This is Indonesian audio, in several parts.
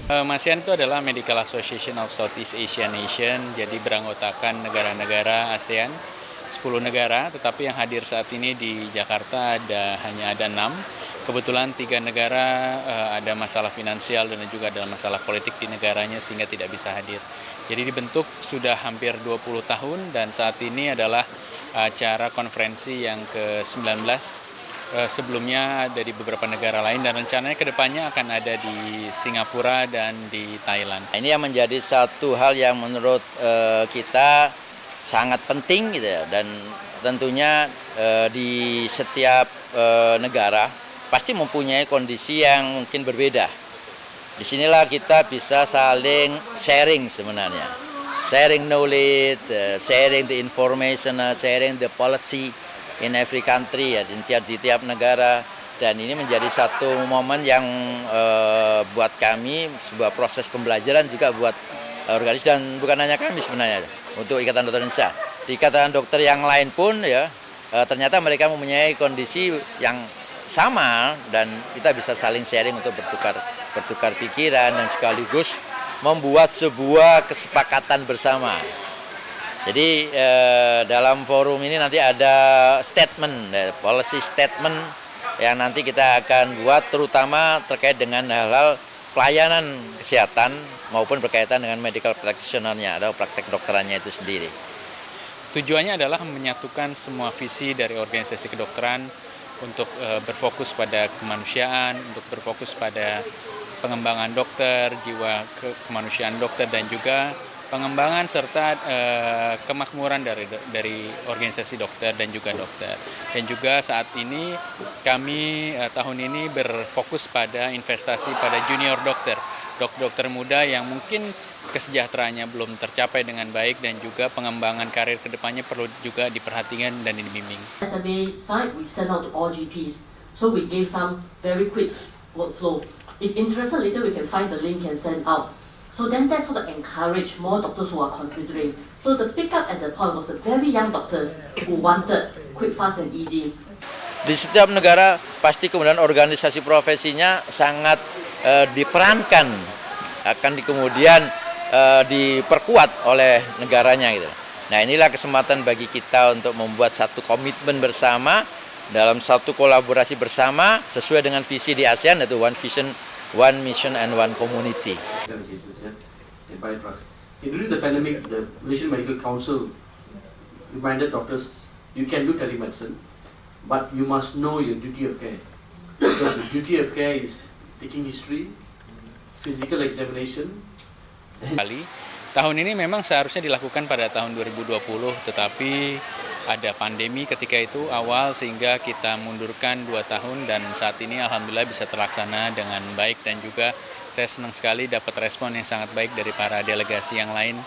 ASEAN itu adalah Medical Association of Southeast Asian Nation, jadi beranggotakan negara-negara ASEAN, 10 negara, tetapi yang hadir saat ini di Jakarta hanya ada 6. Kebetulan 3 negara ada masalah finansial dan juga ada masalah politik di negaranya sehingga tidak bisa hadir. Jadi dibentuk sudah hampir 20 tahun dan saat ini adalah acara konferensi yang ke-19. Sebelumnya ada di beberapa negara lain dan rencananya kedepannya akan ada di Singapura dan di Thailand. Ini yang menjadi satu hal yang menurut kita sangat penting gitu ya, dan tentunya di setiap negara pasti mempunyai kondisi yang mungkin berbeda. Disinilah kita bisa saling sharing sebenarnya, sharing knowledge, sharing the information, sharing the policy in every country ya, di tiap negara, dan ini menjadi satu momen yang buat kami sebuah proses pembelajaran juga buat organisasi, dan bukan hanya kami sebenarnya untuk Ikatan Dokter Indonesia, di Ikatan Dokter yang lain pun ya ternyata mereka mempunyai kondisi yang sama dan kita bisa saling sharing untuk bertukar pikiran dan sekaligus membuat sebuah kesepakatan bersama. Jadi dalam forum ini nanti ada statement, policy statement yang nanti kita akan buat terutama terkait dengan hal-hal pelayanan kesehatan maupun berkaitan dengan medical practitioner-nya atau praktek dokterannya itu sendiri. Tujuannya adalah menyatukan semua visi dari organisasi kedokteran untuk berfokus pada kemanusiaan, untuk berfokus pada pengembangan dokter, jiwa kemanusiaan dokter, dan juga pengembangan serta kemakmuran dari organisasi dokter dan juga dokter. Dan juga saat ini kami tahun ini berfokus pada investasi pada junior dokter, dokter muda yang mungkin kesejahteraannya belum tercapai dengan baik dan juga pengembangan karir kedepannya perlu juga diperhatikan dan dibimbing. SMA side, we send out to all GPs, so we give some very quick workflow. If interested, later we can find the link and send out. So then that sort of encourage more doctors who are considering. So the pick up at the point was the very young doctors who wanted quick, fast and easy. Di setiap negara pasti kemudian organisasi profesinya sangat diperankan, akan kemudian diperkuat oleh negaranya gitu. Nah, inilah kesempatan bagi kita untuk membuat satu komitmen bersama dalam satu kolaborasi bersama sesuai dengan visi di ASEAN, yaitu One Vision, One Mission and One Community. During the pandemic, the Malaysian Medical Council reminded doctors, you can do telemedicine, but you must know your duty of care. Because the duty of care is taking history, physical examination. Tahun ini memang seharusnya dilakukan pada tahun 2020, tetapi ada pandemi ketika itu awal sehingga kita mundurkan 2 tahun dan saat ini alhamdulillah bisa terlaksana dengan baik dan juga saya senang sekali dapat respon yang sangat baik dari para delegasi yang lain.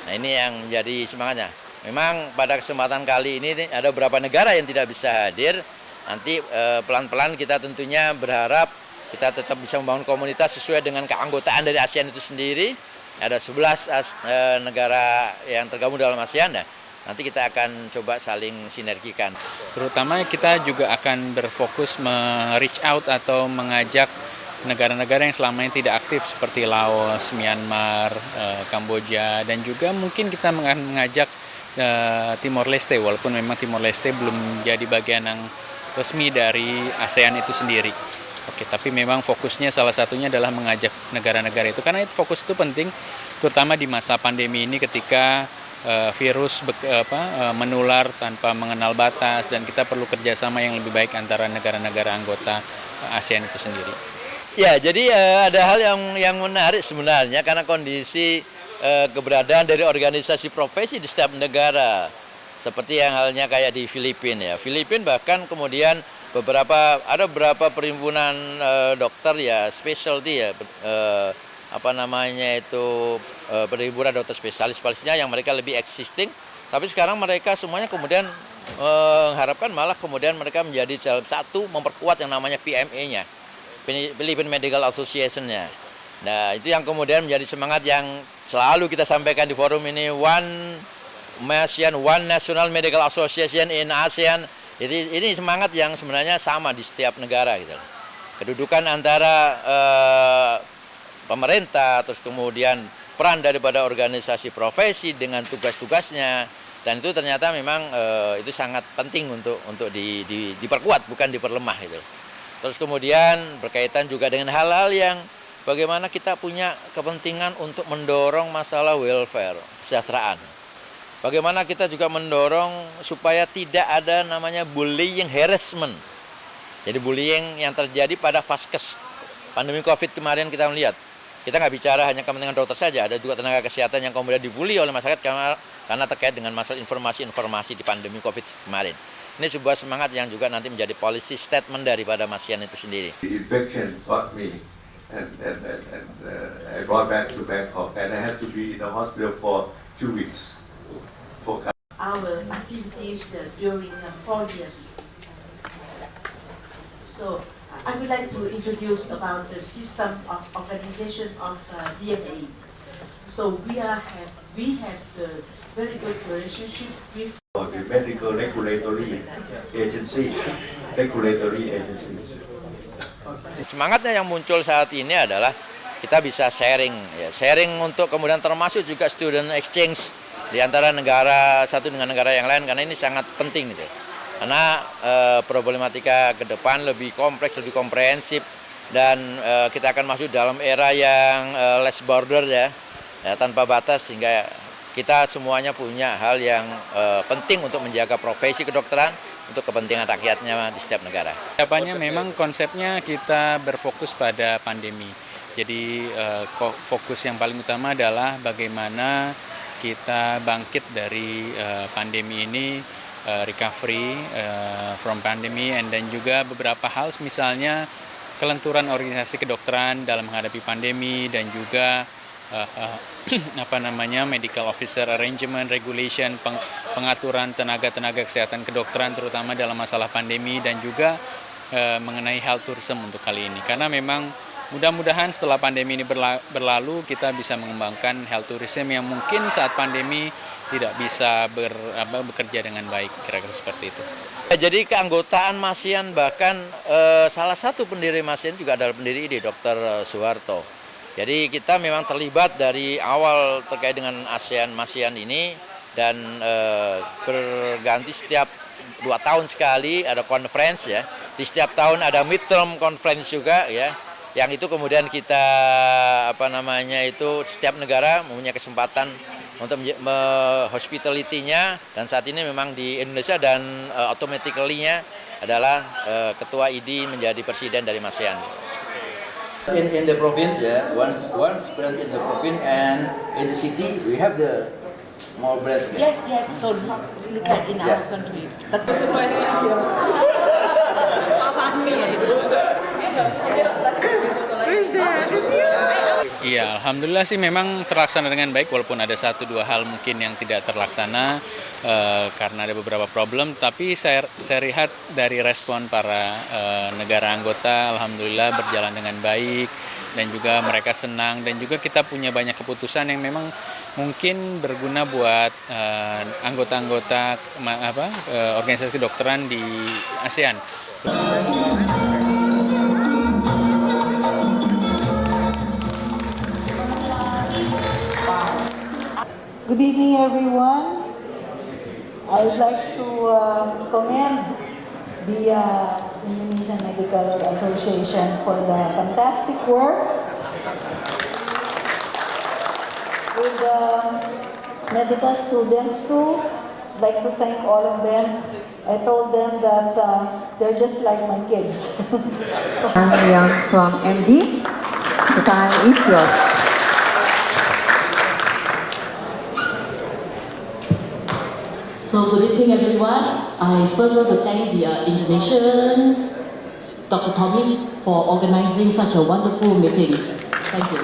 Nah, ini yang menjadi semangatnya. Memang pada kesempatan kali ini ada beberapa negara yang tidak bisa hadir. Nanti pelan-pelan kita tentunya berharap kita tetap bisa membangun komunitas sesuai dengan keanggotaan dari ASEAN itu sendiri. Ada 11 negara yang tergabung dalam ASEAN. Nah, nanti kita akan coba saling sinergikan. Terutama kita juga akan berfokus reach out atau mengajak negara-negara yang selama ini tidak aktif seperti Laos, Myanmar, Kamboja, dan juga mungkin kita mengajak Timor Leste, walaupun memang Timor Leste belum jadi bagian yang resmi dari ASEAN itu sendiri. Oke, tapi memang fokusnya salah satunya adalah mengajak negara-negara itu, karena itu fokus itu penting, terutama di masa pandemi ini ketika virus menular tanpa mengenal batas dan kita perlu kerjasama yang lebih baik antara negara-negara anggota ASEAN itu sendiri. Ya, jadi ada hal yang menarik sebenarnya karena kondisi keberadaan dari organisasi profesi di setiap negara. Seperti yang halnya kayak di Filipina ya. Filipina bahkan kemudian ada beberapa perhimpunan dokter ya, specialty ya, perhimpunan dokter spesialis-spesialisnya yang mereka lebih existing. Tapi sekarang mereka semuanya kemudian mengharapkan malah kemudian mereka menjadi salah satu memperkuat yang namanya PMA-nya. Philippine Medical Association-nya. Nah, itu yang kemudian menjadi semangat yang selalu kita sampaikan di forum ini, One National Medical Association in ASEAN. Jadi ini semangat yang sebenarnya sama di setiap negara gitu. Kedudukan antara pemerintah, terus kemudian peran daripada organisasi profesi dengan tugas-tugasnya, dan itu ternyata memang itu sangat penting untuk diperkuat, bukan diperlemah itu. Terus kemudian berkaitan juga dengan hal-hal yang bagaimana kita punya kepentingan untuk mendorong masalah welfare, kesejahteraan. Bagaimana kita juga mendorong supaya tidak ada namanya bullying harassment. Jadi bullying yang terjadi pada vaskes. Pandemi COVID kemarin kita melihat. Kita nggak bicara hanya kepentingan dokter saja, ada juga tenaga kesehatan yang kemudian dibully oleh masyarakat karena terkait dengan masalah informasi-informasi di pandemi COVID kemarin. Ini sebuah semangat yang juga nanti menjadi policy statement daripada Masian itu sendiri. The infection got me and I got back to Bangkok and I had to be in the hospital for 2 weeks. Our activities during 4 years. So I would like to introduce about the system of organization of DMA. So we have a very good relationship with The medical regulatory agencies. Semangatnya yang muncul saat ini adalah kita bisa sharing, ya, sharing untuk kemudian termasuk juga student exchange di antara negara satu dengan negara yang lain, karena ini sangat penting gitu. Karena problematika ke depan lebih kompleks, lebih komprehensif, dan kita akan masuk dalam era yang less border ya, tanpa batas, sehingga kita semuanya punya hal yang penting untuk menjaga profesi kedokteran untuk kepentingan rakyatnya di setiap negara. Harapannya memang konsepnya kita berfokus pada pandemi. Jadi fokus yang paling utama adalah bagaimana kita bangkit dari pandemi ini, recovery from pandemi, dan juga beberapa hal misalnya kelenturan organisasi kedokteran dalam menghadapi pandemi, dan juga medical officer arrangement, regulation, pengaturan tenaga kesehatan kedokteran terutama dalam masalah pandemi, dan juga mengenai health tourism untuk kali ini. Karena memang mudah-mudahan setelah pandemi ini berlalu kita bisa mengembangkan health tourism yang mungkin saat pandemi tidak bisa bekerja dengan baik, kira-kira seperti itu. Jadi keanggotaan Masian, bahkan salah satu pendiri Masian juga adalah pendiri ini, Dr. Suharto. Jadi kita memang terlibat dari awal terkait dengan ASEAN Masian ini, dan berganti setiap 2 tahun sekali ada conference ya. Di setiap tahun ada midterm conference juga ya. Yang itu kemudian kita setiap negara mempunyai kesempatan untuk hospitality-nya, dan saat ini memang di Indonesia dan automatically-nya adalah ketua ID menjadi presiden dari Masian. In the province, once branch in the province and in the city, we have the small branch. yes. So look at in our country. Iya, alhamdulillah sih memang terlaksana dengan baik, walaupun ada 1-2 hal mungkin yang tidak terlaksana karena ada beberapa problem, tapi saya lihat dari respon para negara anggota alhamdulillah berjalan dengan baik, dan juga mereka senang, dan juga kita punya banyak keputusan yang memang mungkin berguna buat anggota-anggota organisasi kedokteran di ASEAN. Good evening, everyone. I would like to commend the Indonesian Medical Association for the fantastic work with the medical students too. I'd like to thank all of them. I told them that they're just like my kids. I'm Yang Swam MD. The time is yours. So good evening, everyone. I first want to thank the Indonesians, Dr. Tommy, for organizing such a wonderful meeting. Thank you.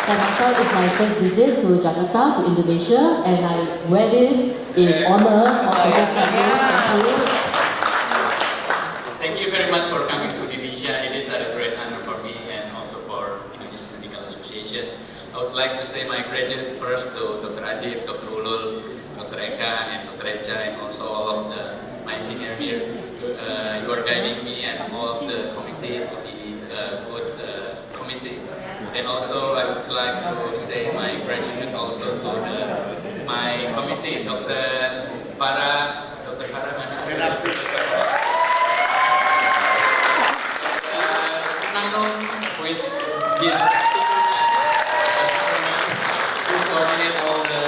For myself, it's my first visit to Jakarta, to Indonesia, and I wear this in honor of the host country. Thank you. Thank you very much for coming to Indonesia. It is a great honor for me and also for Indonesian Medical Association. I would like to say my gratitude first to Dr. Adib, Dr. Ulul, Dr. Eka, and Dr. Echa, and also all of my seniors here. You are guiding me and all of the committee to be good committee committee. And also I would like to say my gratitude also to my committee, Dr. Farah, Nanung, who is who coordinate all the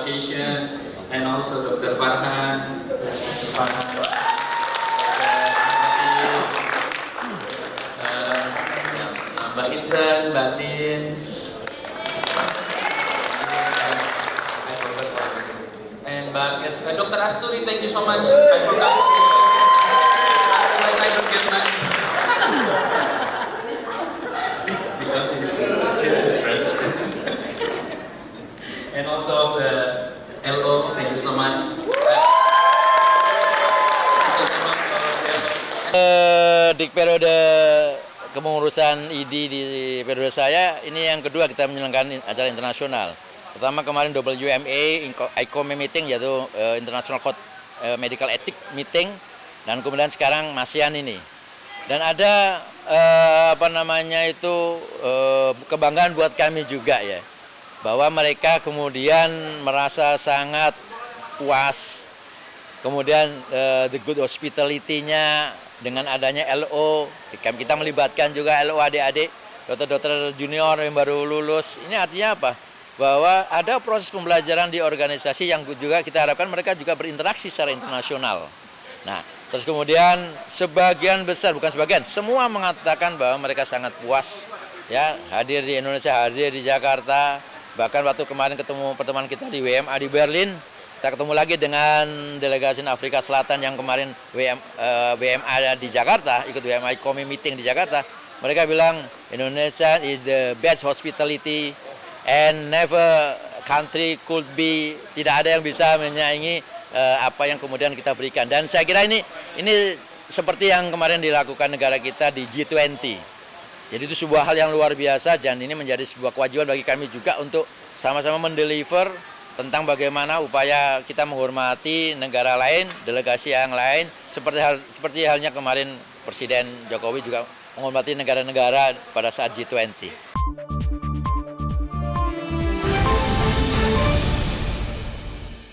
occasion, and also Dr. Farhan, Mbak Intan, Mbak Tin, and Dr. Asturi, thank you so much. I forgot. Otherwise I don't get back. Because she's the president. And also the LO, thank you so much. Di periode kepengurusan ID di periode saya, ini yang kedua kita menyelenggarakan acara internasional. Pertama kemarin WMA ICOME meeting, yaitu International Code Medical Ethics meeting, dan kemudian sekarang ASEAN ini. Dan ada kebanggaan buat kami juga ya, bahwa mereka kemudian merasa sangat puas, kemudian the good hospitality-nya dengan adanya LO, kita melibatkan juga LO adik-adik, dokter-dokter junior yang baru lulus. Ini artinya apa? Bahwa ada proses pembelajaran di organisasi yang juga kita harapkan mereka juga berinteraksi secara internasional. Nah, terus kemudian sebagian besar, bukan sebagian, semua mengatakan bahwa mereka sangat puas ya hadir di Indonesia, hadir di Jakarta. Bahkan waktu kemarin ketemu pertemuan kita di WMA di Berlin, kita ketemu lagi dengan delegasi Afrika Selatan yang kemarin WMA di Jakarta, ikut WMA ICOME meeting di Jakarta. Mereka bilang Indonesia is the best hospitality and never country could be, tidak ada yang bisa menyaingi apa yang kemudian kita berikan. Dan saya kira ini seperti yang kemarin dilakukan negara kita di G20. Jadi itu sebuah hal yang luar biasa, dan ini menjadi sebuah kewajiban bagi kami juga untuk sama-sama mendeliver tentang bagaimana upaya kita menghormati negara lain, delegasi yang lain, seperti halnya kemarin Presiden Jokowi juga menghormati negara-negara pada saat G20.